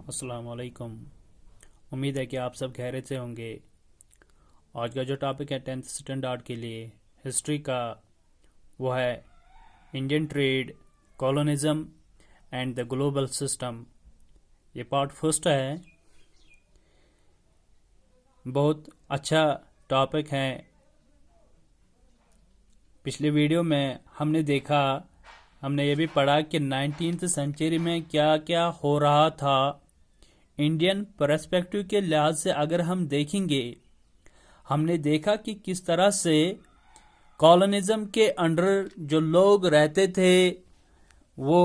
अस्सलाम वालेकुम। उम्मीद है कि आप सब खैरियत से होंगे। आज का जो टॉपिक है 10th स्टैंडर्ड के लिए हिस्ट्री का, वो है Indian trade, colonialism and the global system. ये पार्ट फर्स्ट है। बहुत अच्छा टॉपिक है। पिछले वीडियो में हमने ये भी पढ़ा कि 19th सेंचुरी में क्या क्या हो रहा था। इंडियन पर्सपेक्टिव के लिहाज से अगर हम देखेंगे, हमने देखा कि किस तरह से कॉलोनिज्म के अंडर जो लोग रहते थे वो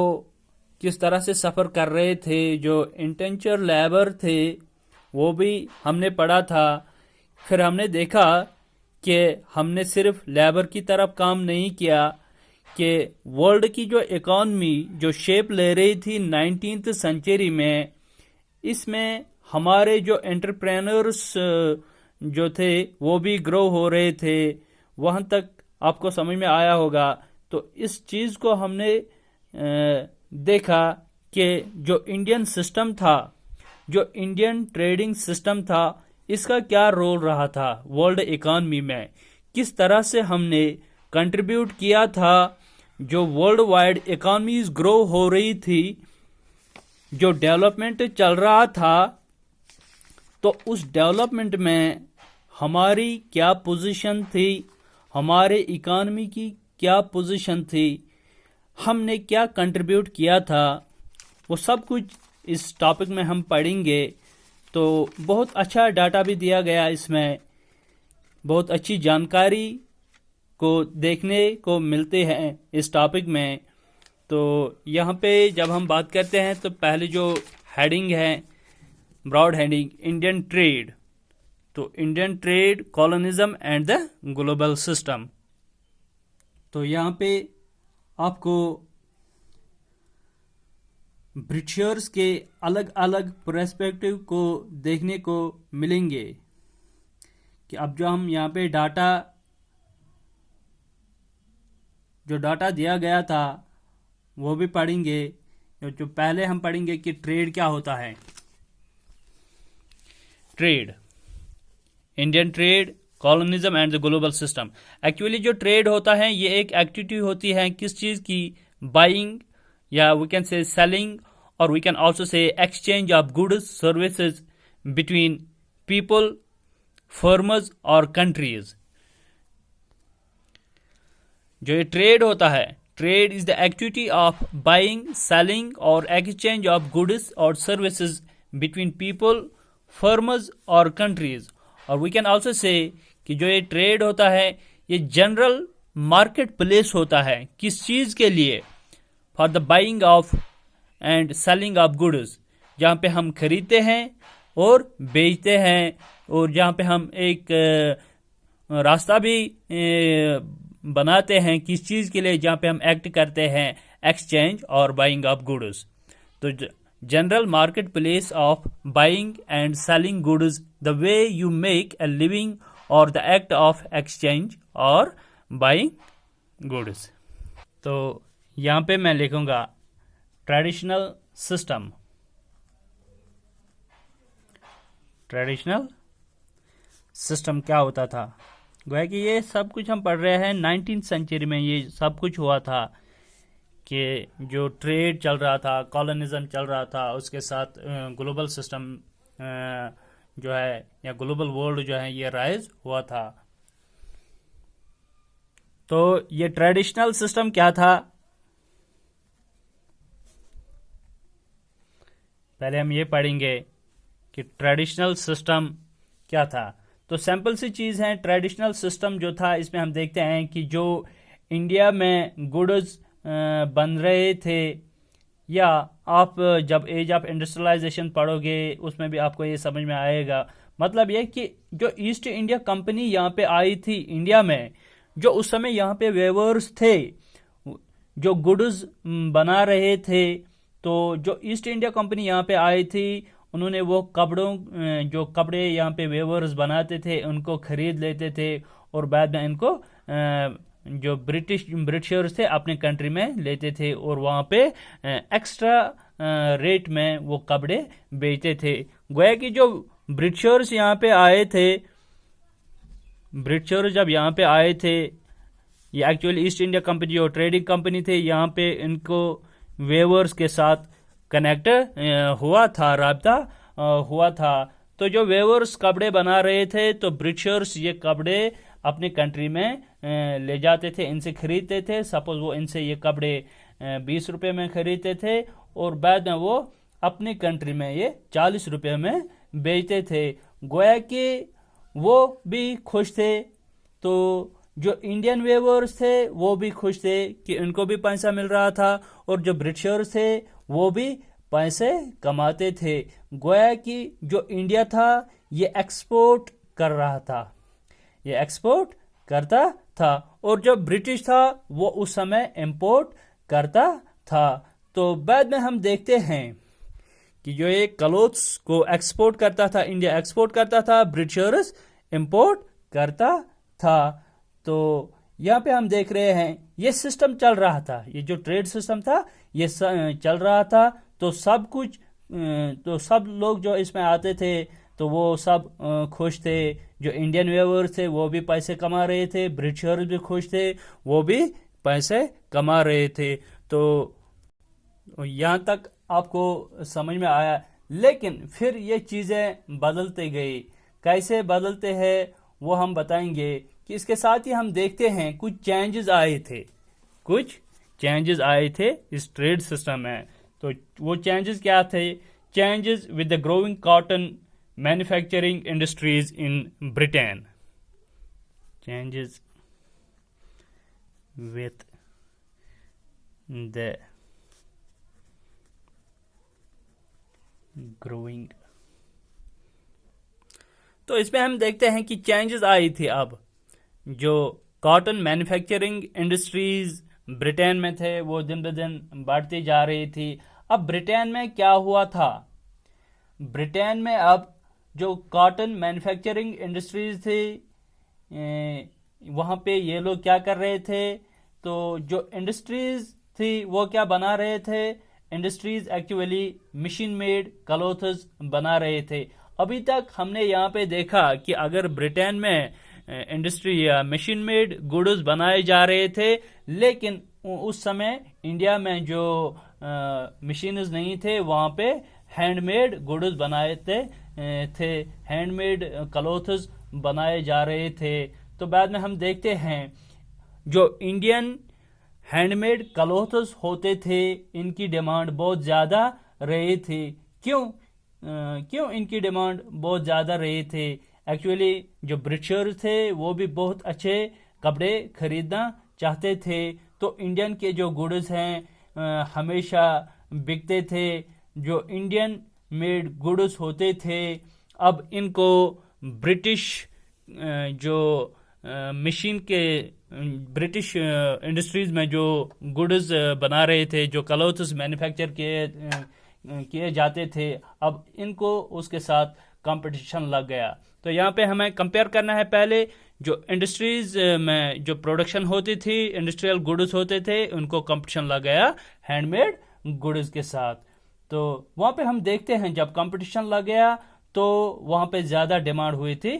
किस तरह से सफ़र कर रहे थे। जो इंटेंचर लेबर थे वो भी हमने पढ़ा था। फिर हमने देखा कि हमने सिर्फ लेबर की तरफ काम नहीं किया, कि वर्ल्ड की जो इकॉनमी जो शेप ले रही थी 19th सेंचुरी में, इसमें हमारे जो एंटरप्रेन्योर्स जो थे वो भी ग्रो हो रहे थे। वहाँ तक आपको समझ में आया होगा। तो इस चीज़ को हमने देखा कि जो इंडियन सिस्टम था, जो इंडियन ट्रेडिंग सिस्टम था, इसका क्या रोल रहा था वर्ल्ड इकॉनमी में, किस तरह से हमने कंट्रीब्यूट किया था। जो वर्ल्ड वाइड इकॉनमीज ग्रो हो रही थी, जो डेवलपमेंट चल रहा था, तो उस डेवलपमेंट में हमारी क्या पोजीशन थी, हमारे इकॉनमी की क्या पोजीशन थी, हमने क्या कंट्रीब्यूट किया था, वो सब कुछ इस टॉपिक में हम पढ़ेंगे। तो बहुत अच्छा डाटा भी दिया गया इसमें, बहुत अच्छी जानकारी को देखने को मिलते हैं इस टॉपिक में। तो यहाँ पे जब हम बात करते हैं तो पहले जो हेडिंग है, ब्रॉड हेडिंग, इंडियन ट्रेड। तो Indian trade, colonialism and the global system. तो यहाँ पे आपको ब्रिटिशर्स के अलग अलग पर्सपेक्टिव को देखने को मिलेंगे। कि अब जो हम यहाँ पे जो डाटा दिया गया था वो भी पढ़ेंगे। जो पहले हम पढ़ेंगे कि ट्रेड क्या होता है। Trade, Indian trade, colonialism and the global system. Actually जो ट्रेड होता है ये एक एक्टिविटी होती है किस चीज़ की, बाइंग, या वी कैन से सेलिंग, और we can also say exchange of goods services between people, farmers और कंट्रीज। जो ये ट्रेड होता है, trade is the activity of buying, selling और एक्सचेंज ऑफ गुड्स और सर्विसेज बिटवीन पीपल, फर्मर्स और countries. और वी कैन आल्सो से कि जो ये ट्रेड होता है ये जनरल मार्केट प्लेस होता है किस चीज़ के लिए, for the buying of and selling of goods, जहाँ पे हम खरीदते हैं और बेचते हैं, और जहाँ पे हम एक रास्ता भी बनाते हैं किस चीज़ के लिए, जहाँ पे हम एक्ट करते हैं एक्सचेंज और बाइंग ऑफ गुड्स। तो general market place of buying and selling goods, the way you make a living, और द एक्ट ऑफ एक्सचेंज और बाइंग गुड्स। तो यहाँ पे मैं लिखूंगा ट्रेडिशनल सिस्टम। ट्रेडिशनल सिस्टम क्या होता था? गोया कि ये सब कुछ हम पढ़ रहे हैं 19th सेंचुरी में ये सब कुछ हुआ था। कि जो ट्रेड चल रहा था, कॉलोनिज्म चल रहा था, उसके साथ ग्लोबल सिस्टम जो है, या ग्लोबल वर्ल्ड जो है, ये राइज हुआ था। तो ये ट्रेडिशनल सिस्टम क्या था? पहले हम ये पढ़ेंगे कि ट्रेडिशनल सिस्टम क्या था। तो सिंपल सी चीज़ है, ट्रेडिशनल सिस्टम जो था, इसमें हम देखते हैं कि जो इंडिया में गुड्स बन रहे थे, या आप जब एज ऑफ इंडस्ट्रियलाइजेशन पढ़ोगे उसमें भी आपको ये समझ में आएगा। मतलब ये कि जो ईस्ट इंडिया कंपनी यहाँ पे आई थी इंडिया में, जो उस समय यहाँ पे वेवर्स थे जो गुड्स बना रहे थे, तो जो ईस्ट इंडिया कंपनी यहाँ पे आई थी, उन्होंने वो जो कपड़े यहाँ पे वेवर्स बनाते थे उनको खरीद लेते थे, और बाद में इनको जो ब्रिटिशर्स थे अपने कंट्री में लेते थे, और वहाँ पे एक्स्ट्रा रेट में वो कपड़े बेचते थे। गोया कि जो ब्रिटिशर्स यहाँ पे आए थे, ब्रिटिशर्स जब यहाँ पे आए थे, ये एक्चुअली ईस्ट इंडिया कंपनी जो ट्रेडिंग कंपनी थे, यहाँ पे इनको वेवर्स के साथ कनेक्ट हुआ था, राब्ता हुआ था। तो जो वेवर्स कपड़े बना रहे थे, तो ब्रिटिशर्स ये कपड़े अपने कंट्री में ले जाते थे, इनसे खरीदते थे। सपोज वो इनसे ये कपड़े 20 रुपये में खरीदते थे और बाद में वो अपनी कंट्री में ये 40 रुपये में बेचते थे। गोया कि वो भी खुश थे, तो जो इंडियन वेवर्स थे वो भी खुश थे कि उनको भी पैसा मिल रहा था, और जो ब्रिटिशर्स थे वो भी पैसे कमाते थे। गोया कि जो इंडिया था ये एक्सपोर्ट कर रहा था, ये एक्सपोर्ट करता था, और जो ब्रिटिश था वो उस समय इंपोर्ट करता था। तो बाद में हम देखते हैं कि जो ये क्लोथ्स को एक्सपोर्ट करता था, इंडिया एक्सपोर्ट करता था, ब्रिटिशर्स इंपोर्ट करता था। तो यहाँ पे हम देख रहे हैं ये सिस्टम चल रहा था, ये जो ट्रेड सिस्टम था ये चल रहा था। तो सब कुछ, तो सब लोग जो इसमें आते थे तो वो सब खुश थे। जो इंडियन वेवर्स थे वो भी पैसे कमा रहे थे, ब्रिटिशर्स भी खुश थे, वो भी पैसे कमा रहे थे। तो यहाँ तक आपको समझ में आया। लेकिन फिर ये चीज़ें बदलते गई, कैसे बदलते हैं वो हम बताएंगे। कि इसके साथ ही हम देखते हैं कुछ चेंजेस आए थे, कुछ चेंजेस आए थे इस ट्रेड सिस्टम में। तो वो चेंजेस क्या थे? Changes with the growing cotton manufacturing industries in Britain, changes with the growing. तो इसमें हम देखते हैं कि चेंजेस आई थी। अब जो कॉटन मैन्युफैक्चरिंग इंडस्ट्रीज ब्रिटेन में थे वो दिन ब दिन बढ़ती जा रही थी। अब ब्रिटेन में क्या हुआ था? ब्रिटेन में अब जो कॉटन मैन्युफैक्चरिंग इंडस्ट्रीज थी, वहाँ पे ये लोग क्या कर रहे थे? तो जो इंडस्ट्रीज थी वो क्या बना रहे थे? Industries actually machine made clothes बना रहे थे। अभी तक हमने यहाँ पे देखा कि अगर ब्रिटेन में इंडस्ट्री या मशीन मेड गुड्स बनाए जा रहे थे, लेकिन उस समय इंडिया में जो मशीन्स नहीं थे वहाँ पे हैंडमेड गुड्स बनाए थे, हैंडमेड क्लोथ्स बनाए जा रहे थे। तो बाद में हम देखते हैं जो इंडियन हैंडमेड क्लोथ्स होते थे इनकी डिमांड बहुत ज़्यादा रही थी। क्यों इनकी डिमांड बहुत ज़्यादा रही थी? एक्चुअली जो ब्रिटिशर्स थे वो भी बहुत अच्छे कपड़े खरीदना चाहते थे। तो इंडियन के जो गुड्स हैं हमेशा बिकते थे। जो इंडियन मेड गुड्स होते थे, अब इनको ब्रिटिश जो मशीन के ब्रिटिश इंडस्ट्रीज में जो गुड्स बना रहे थे, जो क्लोथ्स मैन्युफैक्चर किए जाते थे, अब इनको उसके साथ कंपटीशन लग गया। तो यहाँ पे हमें कंपेयर करना है। पहले जो इंडस्ट्रीज में जो प्रोडक्शन होती थी, इंडस्ट्रियल गुड्स होते थे, उनको कंपटीशन लग गया हैंडमेड गुड्स के साथ। तो वहाँ पे हम देखते हैं जब कंपटीशन लग गया तो वहाँ पे ज़्यादा डिमांड हुई थी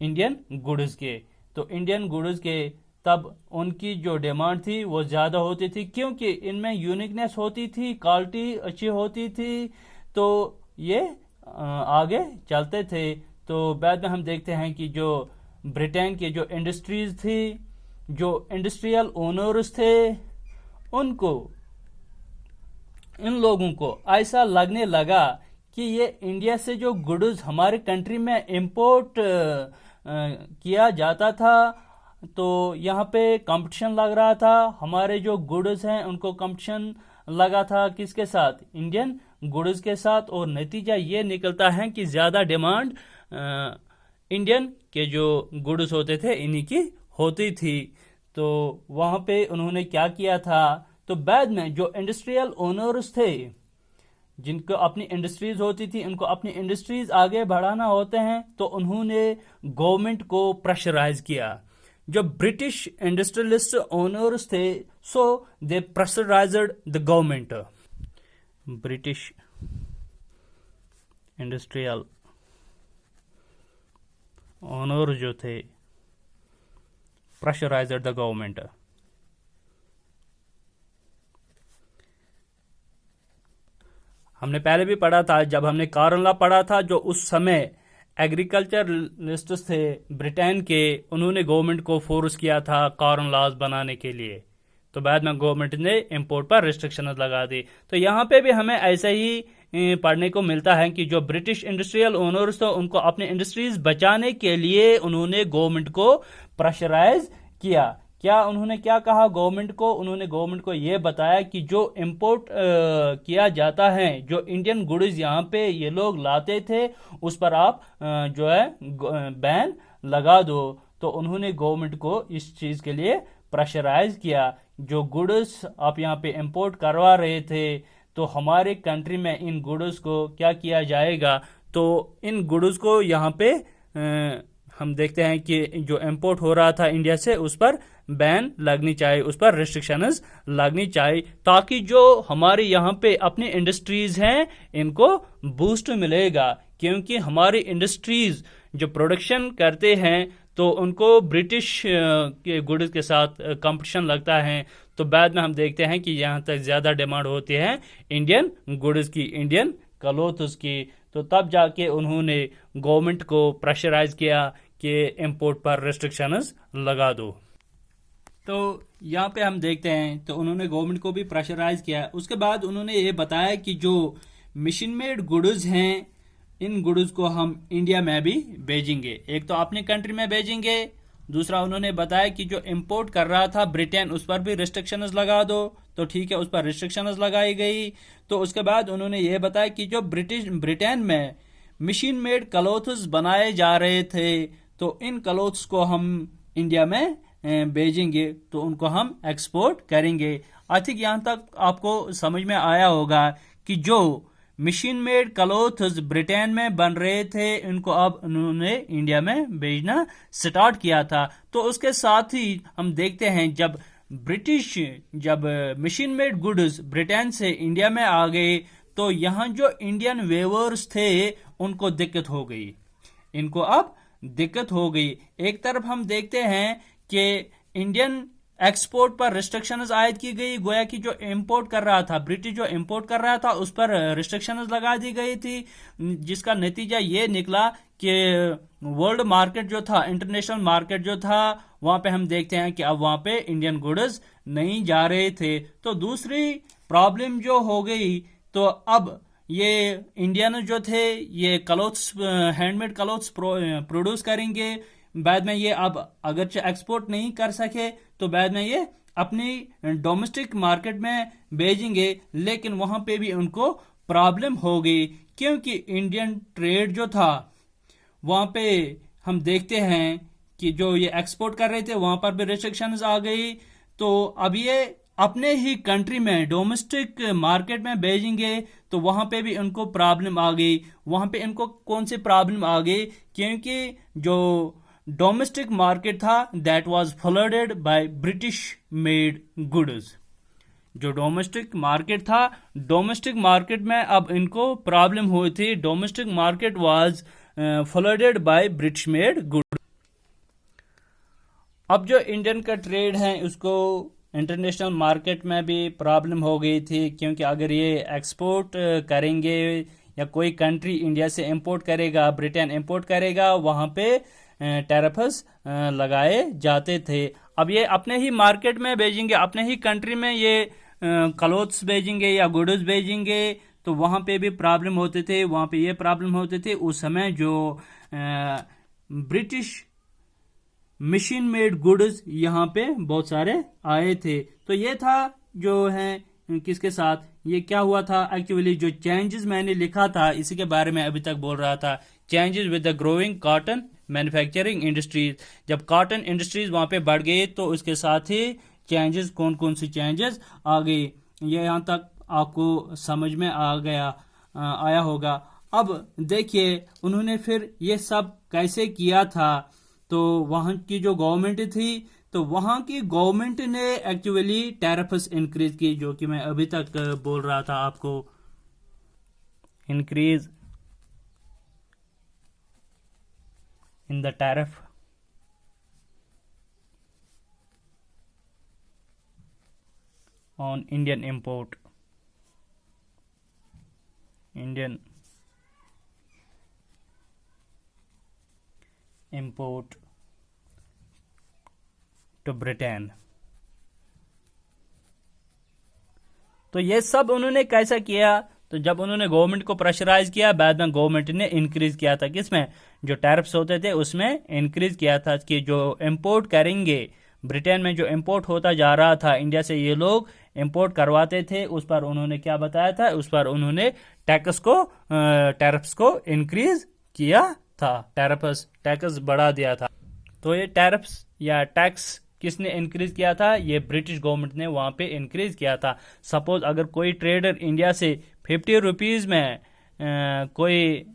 इंडियन गुड्स के। तो इंडियन गुड्स के तब उनकी जो डिमांड थी वो ज़्यादा होती थी, क्योंकि इनमें यूनिकनेस होती थी, क्वालिटी अच्छी होती थी, तो ये आगे चलते थे। तो बाद में हम देखते हैं कि जो ब्रिटेन की जो इंडस्ट्रीज थी, जो इंडस्ट्रियल ओनर्स थे, उनको, इन लोगों को ऐसा लगने लगा कि ये इंडिया से जो गुड्स हमारे कंट्री में इंपोर्ट किया जाता था, तो यहाँ पे कंपटीशन लग रहा था। हमारे जो गुड्स हैं उनको कंपटीशन लगा था किसके साथ? इंडियन गुड्स के साथ। और नतीजा ये निकलता है कि ज़्यादा डिमांड इंडियन के जो गुड्स होते थे इन्हीं की होती थी। तो वहाँ पे उन्होंने क्या किया था? तो बाद में जो इंडस्ट्रियल ओनर्स थे, जिनको अपनी इंडस्ट्रीज होती थी, उनको अपनी इंडस्ट्रीज आगे बढ़ाना होते हैं, तो उन्होंने गवर्नमेंट को प्रेशराइज किया। जो ब्रिटिश इंडस्ट्रियलिस्ट ओनर्स थे, so they pressurised the government. British industrial owner जो थे प्रेशराइज्ड द गवर्नमेंट। हमने पहले भी पढ़ा था, जब हमने कॉर्न लॉ पढ़ा था, जो उस समय एग्रीकल्चरलिस्ट्स थे ब्रिटेन के, उन्होंने गवर्नमेंट को फोर्स किया था कॉर्न लॉज बनाने के लिए, तो बाद में गवर्नमेंट ने इंपोर्ट पर रिस्ट्रिक्शन लगा दी। तो यहाँ पे भी हमें ऐसा ही पढ़ने को मिलता है कि जो ब्रिटिश इंडस्ट्रियल ओनर्स थे, उनको अपने इंडस्ट्रीज बचाने के लिए उन्होंने गवर्नमेंट को प्रेशराइज किया। क्या उन्होंने क्या कहा गवर्नमेंट को? उन्होंने गवर्नमेंट को यह बताया कि जो इंपोर्ट किया जाता है, जो इंडियन गुड्स यहाँ पे ये लोग लाते थे, उस पर आप जो है बैन लगा दो। तो उन्होंने गवर्नमेंट को इस चीज के लिए प्रेशराइज किया। जो गुड्स आप यहाँ पे इंपोर्ट करवा रहे थे, तो हमारे कंट्री में इन गुड्स को क्या किया जाएगा? तो इन गुड्स को यहाँ पे हम देखते हैं कि जो इंपोर्ट हो रहा था इंडिया से, उस पर बैन लगनी चाहिए, उस पर रिस्ट्रिक्शंस लगनी चाहिए, ताकि जो हमारे यहाँ पे अपनी इंडस्ट्रीज हैं इनको बूस्ट मिलेगा। क्योंकि हमारी इंडस्ट्रीज जो प्रोडक्शन करते हैं, तो उनको ब्रिटिश के गुड्स के साथ कंपटीशन लगता है। तो बाद में हम देखते हैं कि यहाँ तक ज़्यादा डिमांड होती है इंडियन गुड्स की, इंडियन क्लोथ्स की। तो तब जाके उन्होंने गवर्नमेंट को प्रेशराइज किया कि इंपोर्ट पर रिस्ट्रिक्शंस लगा दो। तो यहाँ पे हम देखते हैं, तो उन्होंने गवर्नमेंट को भी प्रेशराइज किया। उसके बाद उन्होंने ये बताया कि जो मशीन मेड गुड्स हैं, इन गुड्स को हम इंडिया में भी भेजेंगे। एक तो अपनी कंट्री में भेजेंगे, दूसरा उन्होंने बताया कि जो इंपोर्ट कर रहा था ब्रिटेन, उस पर भी रिस्ट्रिक्शंस लगा दो। तो ठीक है, उस पर रिस्ट्रिक्शंस लगाई गई। तो उसके बाद उन्होंने ये बताया कि जो ब्रिटेन में मशीन मेड क्लोथ्स बनाए जा रहे थे, तो इन क्लोथ्स को हम इंडिया में भेजेंगे, तो उनको हम एक्सपोर्ट करेंगे। आई थिंक यहाँ तक आपको समझ में आया होगा कि जो मशीन मेड क्लोथ्स ब्रिटेन में बन रहे थे, इनको अब उन्होंने इंडिया में भेजना स्टार्ट किया था। तो उसके साथ ही हम देखते हैं, जब मशीन मेड गुड्स ब्रिटेन से इंडिया में आ गए, तो यहाँ जो इंडियन वेवर्स थे उनको दिक्कत हो गई, इनको अब दिक्कत हो गई। एक तरफ हम देखते हैं कि इंडियन एक्सपोर्ट पर रिस्ट्रिक्शंस आयद की गई, गोया कि जो इंपोर्ट कर रहा था, ब्रिटिश जो इंपोर्ट कर रहा था, उस पर रिस्ट्रिक्शंस लगा दी गई थी, जिसका नतीजा ये निकला कि वर्ल्ड मार्केट जो था, इंटरनेशनल मार्केट जो था, वहां पे हम देखते हैं कि अब वहां पे इंडियन गुड्स नहीं जा रहे थे। तो दूसरी प्रॉब्लम जो हो गई, तो अब ये इंडियन जो थे ये क्लोथ्स, हैंडमेड क्लोथ्स प्रोड्यूस करेंगे। बाद में ये अब अगरचे एक्सपोर्ट नहीं कर सके, तो बाद में ये अपनी डोमेस्टिक मार्केट में भेजेंगे, लेकिन वहां पे भी उनको प्रॉब्लम हो गई, क्योंकि इंडियन ट्रेड जो था वहां पे हम देखते हैं कि जो ये एक्सपोर्ट कर रहे थे, वहां पर भी रिस्ट्रिक्शंस आ गई। तो अब ये अपने ही कंट्री में डोमेस्टिक मार्केट में भेजेंगे, तो वहां पे भी उनको प्रॉब्लम आ गई। वहां पे इनको कौन सी प्रॉब्लम आ गई? क्योंकि जो डोमेस्टिक मार्केट था, that was flooded by British made goods. जो डोमेस्टिक मार्केट था, डोमेस्टिक मार्केट में अब इनको प्रॉब्लम हुई थी। Domestic market was flooded by British made goods. अब जो इंडियन का ट्रेड है, उसको इंटरनेशनल मार्केट में भी प्रॉब्लम हो गई थी, क्योंकि अगर ये एक्सपोर्ट करेंगे या कोई कंट्री इंडिया से इंपोर्ट करेगा, ब्रिटेन इंपोर्ट करेगा, वहां पे टैरिफ्स लगाए जाते थे। अब ये अपने ही मार्केट में भेजेंगे, अपने ही कंट्री में ये क्लोथ्स भेजेंगे या गुड्स भेजेंगे, तो वहां पे भी प्रॉब्लम होते थे, वहां पे ये प्रॉब्लम होते थे। उस समय जो ब्रिटिश मशीन मेड गुड्स यहाँ पे बहुत सारे आए थे। तो ये था जो है किसके साथ ये क्या हुआ था। एक्चुअली जो चेंजेस मैंने लिखा था, इसी के बारे में अभी तक बोल रहा था। Changes with the growing cotton manufacturing industries. जब कॉटन इंडस्ट्रीज वहां पे बढ़ गई, तो उसके साथ ही चेंजेस, कौन कौन सी चेंजेस आ गई, ये यहाँ तक आपको समझ में आया होगा। अब देखिए उन्होंने फिर ये सब कैसे किया था। तो वहां की जो गवर्नमेंट थी, तो वहां की गवर्नमेंट ने एक्चुअली टैरिफ्स इंक्रीज की, जो कि मैं अभी तक बोल रहा था आपको। increase in the tariff on Indian import to Britain। तो ये सब उन्होंने कैसा किया? तो जब उन्होंने गवर्नमेंट को प्रेशराइज किया, बाद में गवर्नमेंट ने इंक्रीज किया था। किसमें? जो टैरिफ्स होते थे उसमें इंक्रीज किया था कि जो इंपोर्ट करेंगे, ब्रिटेन में जो इंपोर्ट होता जा रहा था इंडिया से, ये लोग इंपोर्ट करवाते थे, उस पर उन्होंने क्या बताया था? उस पर उन्होंने टैरिफ्स को इंक्रीज किया था, टैक्स बढ़ा दिया था। तो ये टैरिफ्स या टैक्स किसने इंक्रीज किया था? ये ब्रिटिश गवर्नमेंट ने वहां पे इंक्रीज किया था। सपोज अगर कोई ट्रेडर इंडिया से 50 रुपीज में कोई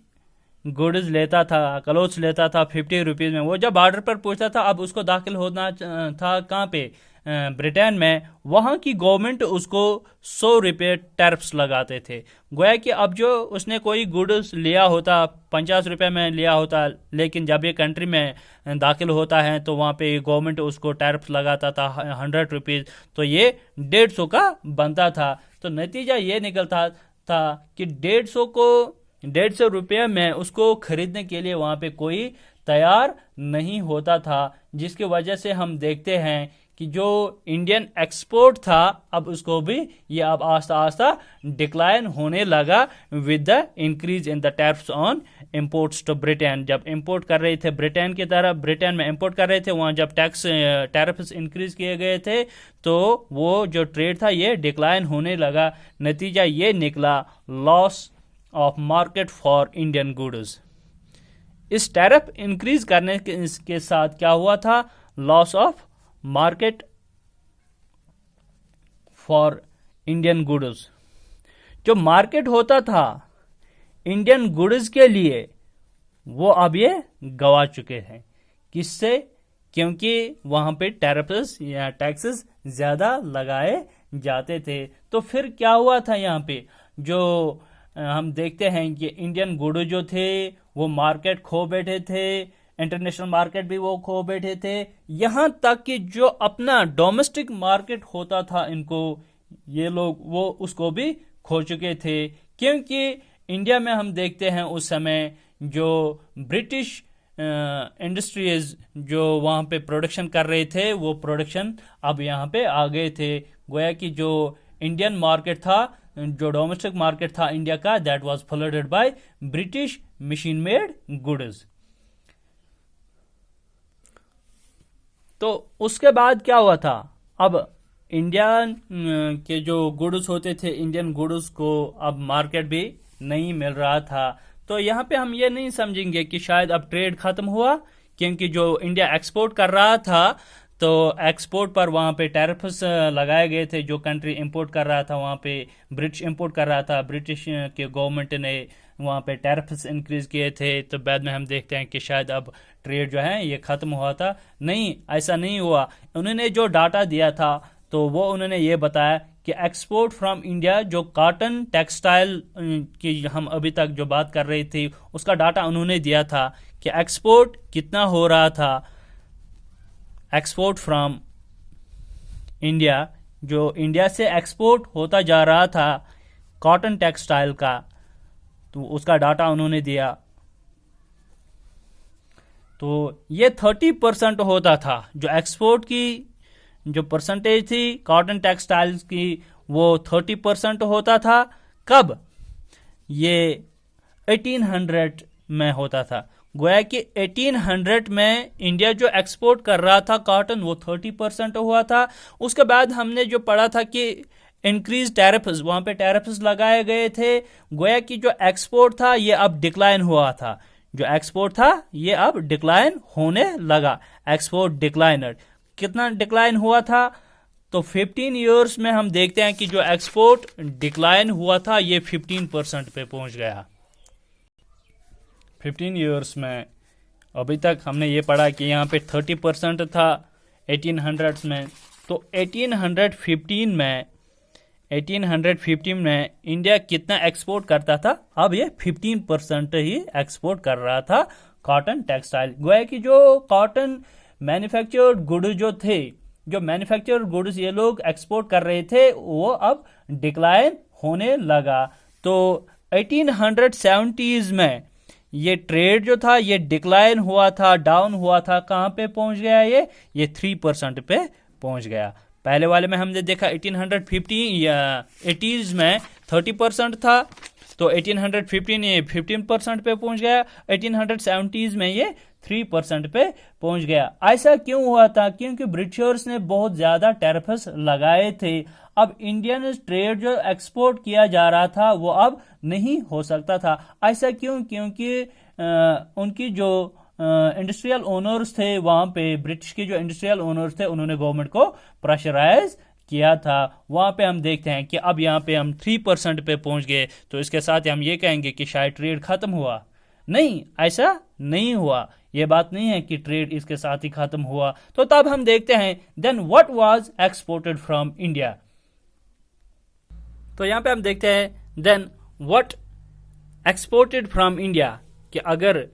गुड्स लेता था, क्लोथ्स लेता था 50 रुपीज में, वो जब बॉर्डर पर पहुंचता था, अब उसको दाखिल होना था कहाँ पे? ब्रिटेन में। वहां की गवर्नमेंट उसको 100 रुपये टैरिफ्स लगाते थे। गोया कि अब जो उसने कोई गुड्स लिया होता 50 रुपये में लिया होता, लेकिन जब ये कंट्री में दाखिल होता है तो वहाँ पे गवर्नमेंट उसको टैरिफ्स लगाता था 100 रुपीज़, तो ये 150 का बनता था। तो नतीजा ये निकलता था कि 150 रुपये में उसको खरीदने के लिए वहाँ पे कोई तैयार नहीं होता था, जिसकी वजह से हम देखते हैं कि जो इंडियन एक्सपोर्ट था अब उसको भी ये अब आस्ता आस्ता डिक्लाइन होने लगा with the increase in the tariffs on imports to Britain. जब इंपोर्ट कर रहे थे ब्रिटेन की तरफ, ब्रिटेन में इंपोर्ट कर रहे थे, वहाँ जब टैरिफ्स इंक्रीज किए गए थे तो वो जो ट्रेड था ये डिक्लाइन होने लगा। नतीजा ये निकला loss of market for Indian goods. इस टैरिफ इंक्रीज करने के साथ क्या हुआ था? Loss of market for Indian goods. जो मार्केट होता था इंडियन गुड्स के लिए वो अब ये गवा चुके हैं। किससे? क्योंकि वहां पे टैरिफ्स या टैक्सेस ज्यादा लगाए जाते थे। तो फिर क्या हुआ था? यहाँ पे जो हम देखते हैं कि इंडियन गुड्स जो थे वो मार्केट खो बैठे थे, इंटरनेशनल मार्केट भी वो खो बैठे थे, यहां तक कि जो अपना डोमेस्टिक मार्केट होता था इनको, ये लोग वो उसको भी खो चुके थे। क्योंकि इंडिया में हम देखते हैं उस समय जो ब्रिटिश इंडस्ट्रीज जो वहां पे प्रोडक्शन कर रहे थे वो प्रोडक्शन अब यहाँ पे आ गए थे। गोया कि जो इंडियन मार्केट था, जो डोमेस्टिक मार्केट था इंडिया का, that was flooded by British machine made goods. तो उसके बाद क्या हुआ था? अब इंडिया के जो गुड्स होते थे, इंडियन गुड्स को अब मार्केट भी नहीं मिल रहा था। तो यहाँ पे हम ये नहीं समझेंगे कि शायद अब ट्रेड खत्म हुआ, क्योंकि जो इंडिया एक्सपोर्ट कर रहा था तो एक्सपोर्ट पर वहाँ पे टैरिफ्स लगाए गए थे। जो कंट्री इंपोर्ट कर रहा था वहाँ पे ब्रिटिश इंपोर्ट कर रहा था, ब्रिटिश के गवर्नमेंट ने वहाँ पे टैरिफ्स इंक्रीज किए थे। तो बाद में हम देखते हैं कि शायद अब ट्रेड जो है ये खत्म हुआ था। नहीं, ऐसा नहीं हुआ। उन्होंने जो डाटा दिया था तो वो उन्होंने ये बताया कि एक्सपोर्ट फ्रॉम इंडिया, जो कॉटन टेक्सटाइल की हम अभी तक जो बात कर रही थी, उसका डाटा उन्होंने दिया था कि एक्सपोर्ट कितना हो रहा था। एक्सपोर्ट फ्रॉम इंडिया, जो इंडिया से एक्सपोर्ट होता जा रहा था कॉटन टेक्सटाइल का, तो उसका डाटा उन्होंने दिया। तो ये 30% होता था। जो एक्सपोर्ट की जो परसेंटेज थी कॉटन टेक्सटाइल्स की, वो 30% होता था। कब? ये 1800 में होता था। गोया कि 1800 में इंडिया जो एक्सपोर्ट कर रहा था कॉटन, वो 30% हुआ था। उसके बाद हमने जो पढ़ा था कि इंक्रीज टैरिफ्स, वहां पे टैरिफ्स लगाए गए थे। गोया कि जो एक्सपोर्ट था ये अब डिक्लाइन हुआ था। जो एक्सपोर्ट था ये अब डिक्लाइन होने लगा। एक्सपोर्ट डिक्लाइनर कितना डिक्लाइन हुआ था? तो 15 ईयर्स में हम देखते हैं कि जो एक्सपोर्ट डिक्लाइन हुआ था ये 15% पे पहुंच गया। 15 ईयर्स में अभी तक हमने ये पढ़ा कि यहाँ पे 30% था 1800 में। तो 1815 में 1815 में इंडिया कितना एक्सपोर्ट करता था, अब ये 15% ही एक्सपोर्ट कर रहा था कॉटन टेक्सटाइल। गोया कि जो कॉटन मैन्युफैक्चर्ड गुड्स जो थे, जो मैन्युफैक्चर्ड गुड्स ये लोग एक्सपोर्ट कर रहे थे, वो अब डिक्लाइन होने लगा। तो 1870s में ये ट्रेड जो था ये डिक्लाइन हुआ था, डाउन हुआ था। कहाँ पे पहुंच गया ये 3% पे पहुंच गया। पहले वाले में हमने देखा 1880s में 30% था, तो 1815 ये 15% पे पहुंच गया। 1870s में ये 3% पे पहुंच गया। ऐसा क्यों हुआ था? क्योंकि ब्रिटिशर्स ने बहुत ज्यादा टैरिफ्स लगाए थे। अब इंडियन ट्रेड जो एक्सपोर्ट किया जा रहा था वो अब नहीं हो सकता था। ऐसा क्यों? क्योंकि उनकी जो इंडस्ट्रियल ओनर्स थे वहां पे, ब्रिटिश के जो इंडस्ट्रियल ओनर्स थे, उन्होंने गवर्नमेंट को प्रेशराइज किया था। वहां पे हम देखते हैं कि अब यहाँ पे हम 3% पे पहुंच गए, तो इसके साथ हम ये कहेंगे कि शायद ट्रेड खत्म हुआ। नहीं, ऐसा नहीं हुआ। ये बात नहीं है कि ट्रेड इसके साथ ही खत्म हुआ। तो तब हम देखते हैं then what was exported from India. तो यहां पे हम देखते हैं then what exported from India, कि अगर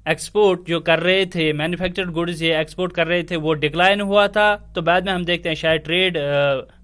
एक्सपोर्ट जो कर रहे थे, मैन्युफैक्चर्ड गुड्स ये एक्सपोर्ट कर रहे थे, वो डिक्लाइन हुआ था, तो बाद में हम देखते हैं शायद ट्रेड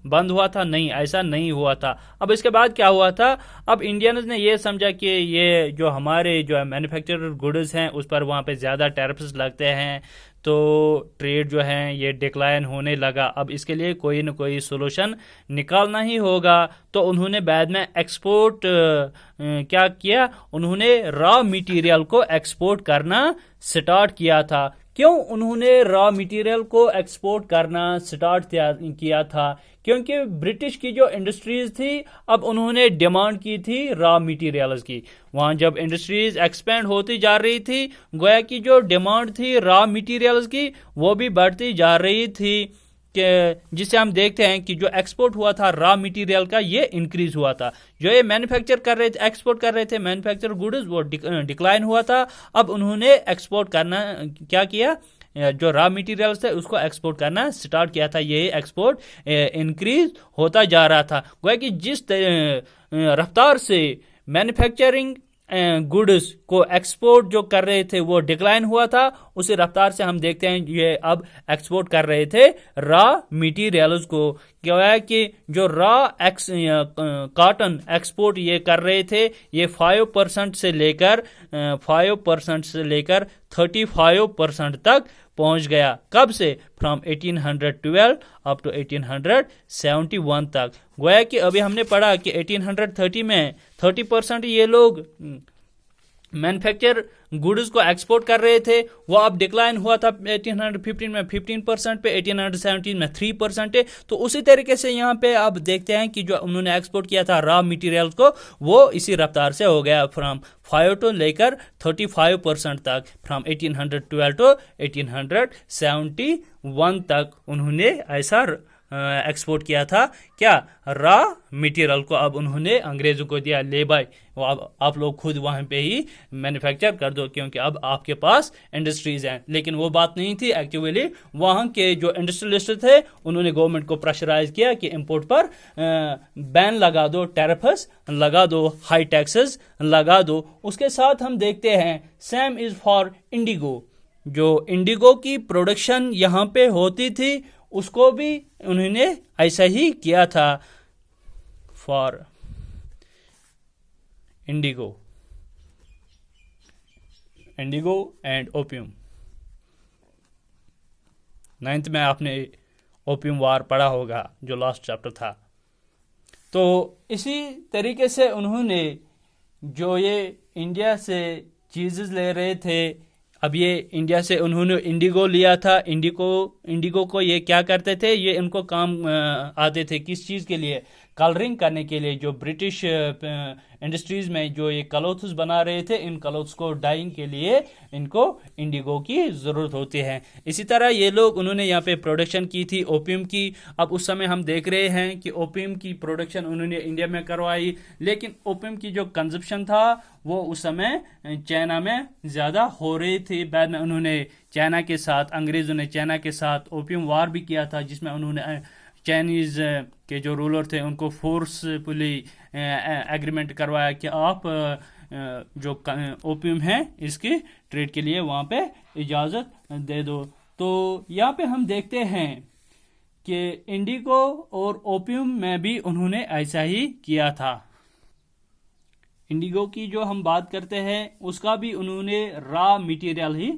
बंद हुआ था। नहीं, ऐसा नहीं हुआ था। अब इसके बाद क्या हुआ था? अब इंडियंस ने ये समझा कि ये जो हमारे जो मैन्युफैक्चर्ड गुड्स हैं उस पर वहाँ पे ज़्यादा टैरिफ्स लगते हैं, तो ट्रेड जो है ये डिक्लाइन होने लगा। अब इसके लिए कोई ना कोई सोल्यूशन निकालना ही होगा। तो उन्होंने बाद में एक्सपोर्ट क्या किया? उन्होंने रॉ मटेरियल को एक्सपोर्ट करना स्टार्ट किया था। क्यों उन्होंने रॉ मटेरियल को एक्सपोर्ट करना स्टार्ट किया था? क्योंकि ब्रिटिश की जो इंडस्ट्रीज थी, अब उन्होंने डिमांड की थी रॉ मटेरियल्स की। वहां जब इंडस्ट्रीज एक्सपेंड होती जा रही थी, गोया की जो डिमांड थी रॉ मटेरियल्स की वो भी बढ़ती जा रही थी, जिससे हम देखते हैं कि जो एक्सपोर्ट हुआ था रॉ मटेरियल का ये इंक्रीज हुआ था। जो ये मैन्युफैक्चर कर रहे थे, एक्सपोर्ट कर रहे थे मैन्युफैक्चर गुड्स, वो डिक्लाइन हुआ था। अब उन्होंने एक्सपोर्ट करना क्या किया? जो रॉ मटेरियल्स थे उसको एक्सपोर्ट करना स्टार्ट किया था। ये एक्सपोर्ट इंक्रीज होता जा रहा था। गोया कि जिस रफ्तार से मैन्युफैक्चरिंग गुड्स को एक्सपोर्ट जो कर रहे थे वो डिक्लाइन हुआ था, उसी रफ्तार से हम देखते हैं ये अब एक्सपोर्ट कर रहे थे रॉ मटेरियल्स को। क्या है कि जो रॉ कॉटन एक्सपोर्ट ये कर रहे थे, ये 5% से लेकर 35% तक पहुंच गया। कब से? फ्रॉम 1812 अप टू 1871 तक। गोया कि अभी हमने पढ़ा कि 1830 में 30% ये लोग मैन्युफैक्चर गुड्स को एक्सपोर्ट कर रहे थे, वो अब डिक्लाइन हुआ था 1815 में 15% पे, 1817 में 3% है। तो उसी तरीके से यहाँ पे अब देखते हैं कि जो उन्होंने एक्सपोर्ट किया था रॉ मटेरियल्स को, वो इसी रफ्तार से हो गया फ्रॉम 5 टू लेकर 35% तक। फ्रॉम 1812 टू 1871 तक उन्होंने ऐसा एक्सपोर्ट किया था। क्या? रॉ मटेरियल को अब उन्होंने अंग्रेजों को दिया, ले भाई वो अब आप लोग खुद वहां पे ही मैन्युफैक्चर कर दो, क्योंकि अब आपके पास इंडस्ट्रीज हैं। लेकिन वो बात नहीं थी। एक्चुअली वहां के जो इंडस्ट्रियलिस्ट थे उन्होंने गवर्नमेंट को प्रेशराइज किया कि इंपोर्ट पर बैन लगा दो, टैरिफ्स लगा दो, हाई टैक्सेस लगा दो। उसके साथ हम देखते हैं सेम इज फॉर इंडिगो। जो इंडिगो की प्रोडक्शन यहाँ पे होती थी उसको भी उन्होंने ऐसा ही किया था for Indigo and opium. 9th में आपने ओपियम वार पढ़ा होगा, जो लास्ट चैप्टर था। तो इसी तरीके से उन्होंने जो ये इंडिया से चीजेस ले रहे थे, अब ये इंडिया से उन्होंने इंडिगो लिया था। इंडिगो को ये क्या करते थे? ये इनको काम आते थे किस चीज़ के लिए? कलरिंग करने के लिए। जो ब्रिटिश इंडस्ट्रीज में जो ये क्लोथ्स बना रहे थे, इन क्लोथ्स को डाइंग के लिए इनको इंडिगो की ज़रूरत होती है। इसी तरह ये लोग उन्होंने यहाँ पे प्रोडक्शन की थी ओपियम की। अब उस समय हम देख रहे हैं कि ओपियम की प्रोडक्शन उन्होंने इंडिया में करवाई, लेकिन ओपियम की जो कंजप्शन था वो उस समय चाइना में ज़्यादा हो रही थी। बाद में उन्होंने चाइना के साथ, अंग्रेज़ों ने चाइना के साथ ओपियम वार भी किया था, जिसमें उन्होंने चाइनीज के जो रूलर थे उनको फोर्सफुली एग्रीमेंट करवाया कि आप जो ओपियम है इसकी ट्रेड के लिए वहां पे इजाजत दे दो। तो यहाँ पे हम देखते हैं कि इंडिगो और ओपियम में भी उन्होंने ऐसा ही किया था। इंडिगो की जो हम बात करते हैं उसका भी उन्होंने रॉ मटेरियल ही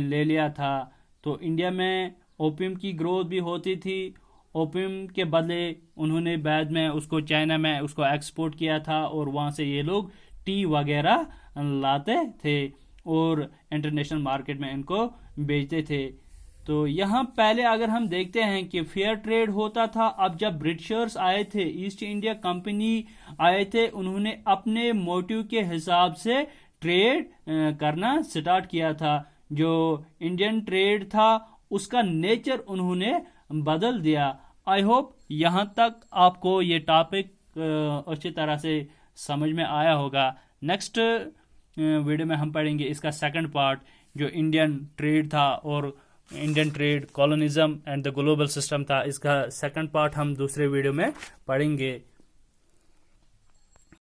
ले लिया था। तो इंडिया में ओपियम की ग्रोथ भी होती थी, ओपियम के बदले उन्होंने बाद में उसको चाइना में उसको एक्सपोर्ट किया था और वहाँ से ये लोग टी वगैरह लाते थे और इंटरनेशनल मार्केट में इनको बेचते थे। तो यहाँ पहले अगर हम देखते हैं कि फेयर ट्रेड होता था। अब जब ब्रिटिशर्स आए थे, ईस्ट इंडिया कंपनी आए थे, उन्होंने अपने मोटिव के हिसाब से ट्रेड करना स्टार्ट किया था। जो इंडियन ट्रेड था उसका नेचर उन्होंने बदल दिया। आई होप यहाँ तक आपको ये टॉपिक अच्छी तरह से समझ में आया होगा। नेक्स्ट वीडियो में हम पढ़ेंगे इसका सेकंड पार्ट, जो इंडियन ट्रेड था और Indian trade, colonialism and the global system था। इसका सेकंड पार्ट हम दूसरे वीडियो में पढ़ेंगे।